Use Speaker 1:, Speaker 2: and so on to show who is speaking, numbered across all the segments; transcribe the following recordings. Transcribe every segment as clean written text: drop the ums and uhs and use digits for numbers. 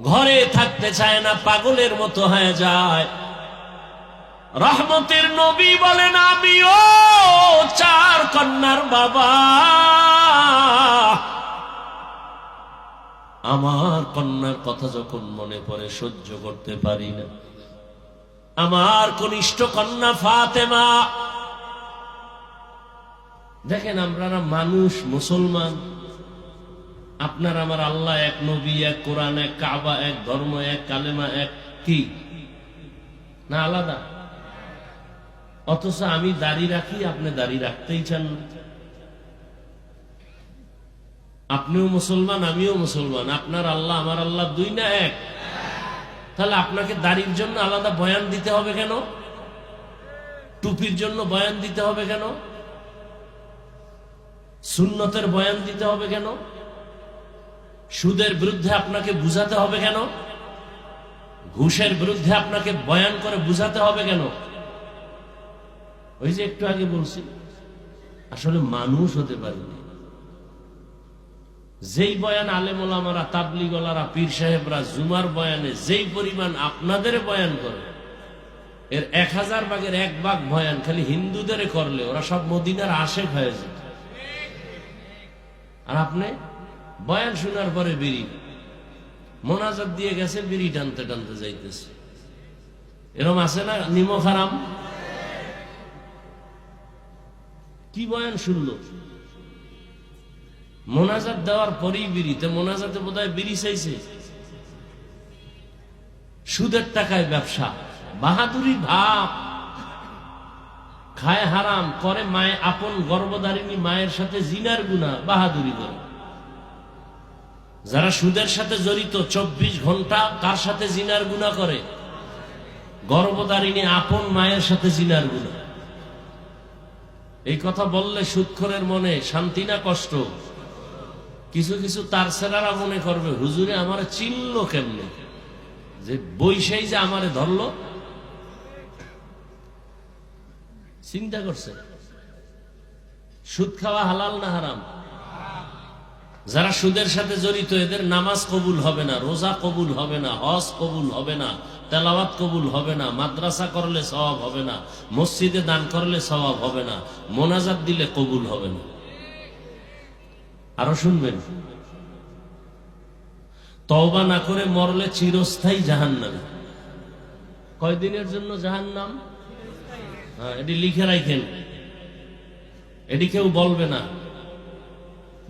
Speaker 1: ঘরে থাকতে চায় না, পাগলের মতো হয়ে যায়। রহমতের নবী বলেন, আমিও 4 কন্যার বাবা, আমার কন্যার কথা যখন মনে পড়ে সহ্য করতে পারি না। আমার কনিষ্ঠ কন্যা ফাতেমা। দেখেন, আমরা মানুষ, মুসলমান, আপনার আমার আল্লাহ এক, নবী এক, কোরআন এক, কাবা এক, ধর্ম এক, কালেমা এক, কি না আলাদা? অথচ আমি দাড়ি রাখি, আপনি দাড়ি রাখতেই চান না। আপনিও মুসলমান, আমিও মুসলমান, আপনার আল্লাহ আমার আল্লাহ 2 না 1? তাহলে আপনাকে দাড়ির জন্য আলাদা বয়ান দিতে হবে কেন? টুপির জন্য বয়ান দিতে হবে কেন? সুন্নতের বয়ান দিতে হবে কেন? সুদের বিরুদ্ধে আপনাকে বুঝাতে হবে কেন? ঘুষের বিরুদ্ধে আপনাকে বয়ান করে বুঝাতে হবে কেন? ওই যে একটু আগে বলছি, আসলে মানুষ হতে পারিনি। যেই বয়ান আলেম ওলামারা, তাবলিগ ওয়ালারা, পীর সাহেবরা জুমার বয়ানে যেই পরিমাণ আপনাদের বয়ান করে, এর 1000 ভাগের 1 ভাগ বয়ান খালি হিন্দুদের করলে ওরা সব মদিনার আশেক হয়ে যেত। আর আপনি বয়ান শোনার পরে বিড়ি মোনাজাত দিয়ে গেছে, বিড়ি টানতে টানতে যাইতেছে। এরকম আছে না? নিমক হারাম। কি বয়ান শুনলো? মোনাজাত দেওয়ার পরেই বিড়িতে, মোনাজাতে বোধহয় বিড়ি চাইছে। সুদের টাকায় ব্যবসা, বাহাদুরি ভাব, খায় হারাম, করে মায়ে, আপন গর্ভধারিণী মায়ের সাথে জিনার গুনাহ, বাহাদুরি করে। যারা সুদের সাথে জড়িত 24 ঘন্টা কার সাথে জিনার গুনাহ করে? গর্ভধারিণী আপন মায়ের সাথে জিনার গুনাহ। এই কথা বললে সুদখোরের মনে শান্তি না কষ্ট? কিছু কিছু তার ছেলেরা মনে করবে, হুজুরে আমারে চিনলো কেমনে, যে বৈশাই যে আমারে ধরলো। চিন্তা করছে সুদ খাওয়া হালাল না হারাম? যারা সুদের সাথে জড়িত এদের নামাজ কবুল হবে না, রোজা কবুল হবে না, হজ কবুল হবে না, তেলাওয়াত কবুল হবে না, মাদ্রাসা করলে সওয়াব হবে না, মসজিদে দান করলে সওয়াব হবে না, মোনাজাত দিলে কবুল হবে না। আরো শুনবেন, তওবা না করে মরলে চিরস্থায়ী জাহান্নামে। কয়দিনের জন্য জাহান্নাম? হ্যাঁ, এটি লিখে রাখেন। এটি কেউ বলবে না,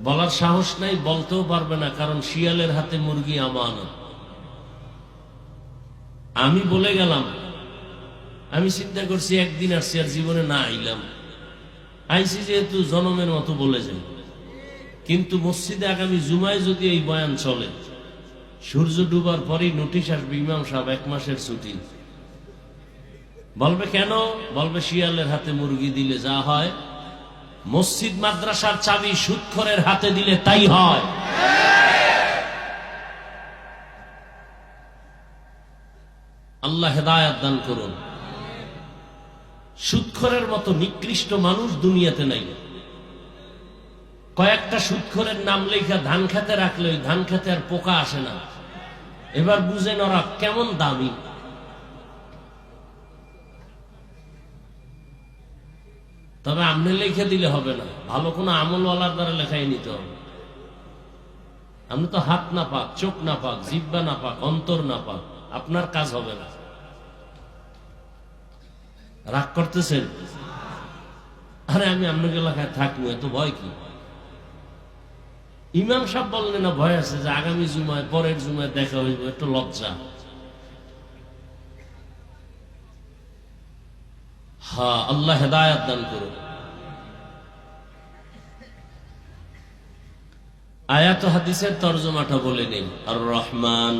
Speaker 1: বলার সাহস নাই, বলতেও পারবে না, কারণ শিয়ালের হাতে মুরগি আমানত। আমি বলে গেলাম, আমি চিন্তা করছি একদিন আসছি, আর জীবনে না আইলাম। আইসি যেহেতু জনমের মতো বলে যাই। কিন্তু মসজিদে আগামী জুমায় যদি এই বয়ান চলে, সূর্য ডুবার পরেই নোটিশ আসবে, ইমাম সাহেব 1 মাসের ছুটি। বলবে কেন? বলবে শিয়ালের হাতে মুরগি দিলে যা হয়, মসজিদ মাদ্রাসার চাবি সুদখোরের হাতে দিলে তাই হয়। আল্লাহ হেদায়েত দান করুন। সুদখোরের মতো নিকৃষ্ট মানুষ দুনিয়াতে নাই। কয়েকটা সুদখোরের নাম লেখা ধান খেতে রাখলে ওই ধান খেতে আর পোকা আসে না। এবার বুঝেন ওরা কেমন দামি। তবে আপনি লিখে দিলে হবে না, ভালো কোনো আমলওয়ালার দ্বারা লেখাই নিতে হবে। আপনি তো হাত না পাক, চোখ না পাক, জিহ্বা না পাক, অন্তর না পাক, আপনার কাজ হবে না। রাগ করতেছেন? আরে আমি আপনাকে এলাকায় থাকবো, এত ভয় কি? ইমাম সাহেব বললেন না ভয় আছে যে আগামী জুমায়, পরের জুমায় দেখা হইব, একটু লজ্জা। হ্যাঁ, আল্লাহ হেদায়েত দান করুন। আয়াত হাদিসের তরজমাটা বলে নেই। আর রহমান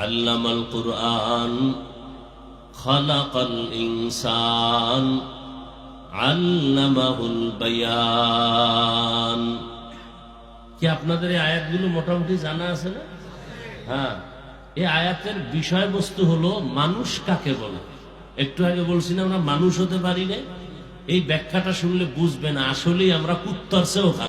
Speaker 1: আল্লামাল কুরআন খালাকাল ইনসান আল্লামাহুল বায়ান। কি আপনাদের এই আয়াতগুলো মোটামুটি জানা আছে না? হ্যাঁ, এই আয়াতের বিষয়বস্তু হলো মানুষ কাকে বলে। একটু আগে বলছি না আমরা মানুষ হতে পারি না। এই ব্যাখ্যাটা শুনলে বুঝবে না আসলেই আমরা কুত্তার চেয়েও খারাপ।